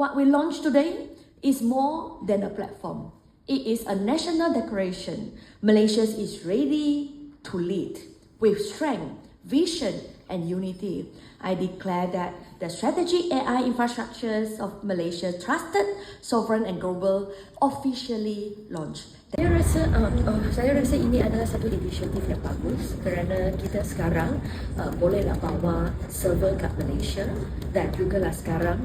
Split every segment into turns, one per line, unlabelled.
What we launched today is more than a platform. It is a national declaration. Malaysia is ready to lead with strength, vision, and unity. I declare that the strategic AI infrastructures of Malaysia, trusted, sovereign, and global, officially launched. Saya rasa ini adalah satu inisiatif yang bagus kerana kita sekarang bolehlah bawa server kat Malaysia dan juga lah sekarang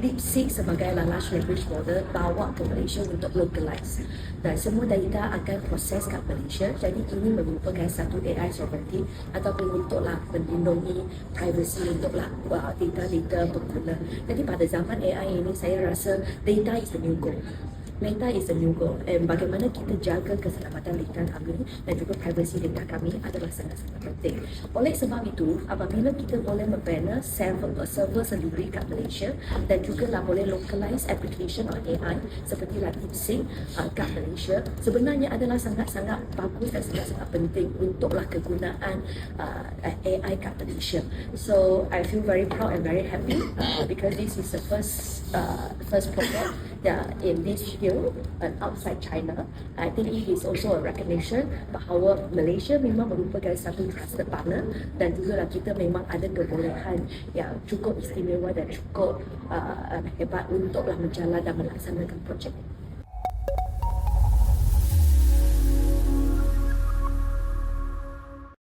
DeepSeek sebagai large language model bawa ke Malaysia untuk localize dan semua data akan proses kat Malaysia. Jadi ini merupakan satu AI sovereignty ataupun untuklah melindungi privacy untuklah data pengguna. Jadi pada zaman AI ini saya rasa data is the new gold. Data is a new goal, and bagaimana kita jaga keselamatan data kami dan juga privacy data kami adalah sangat-sangat penting. Oleh sebab itu, apabila kita boleh membina server sendiri kat Malaysia dan juga lah boleh localize application on AI seperti lah DeepSeek kat Malaysia, sebenarnya adalah sangat-sangat bagus dan sangat-sangat penting untuklah kegunaan AI kat Malaysia. So I feel very proud and very happy because this is the first project in this field outside China. I think it is also a recognition bahawa Malaysia memang merupakan satu trusted partner dan juga kita memang ada kebolehan yang cukup istimewa dan cukup hebat untuklah menjalan dan melaksanakan projek.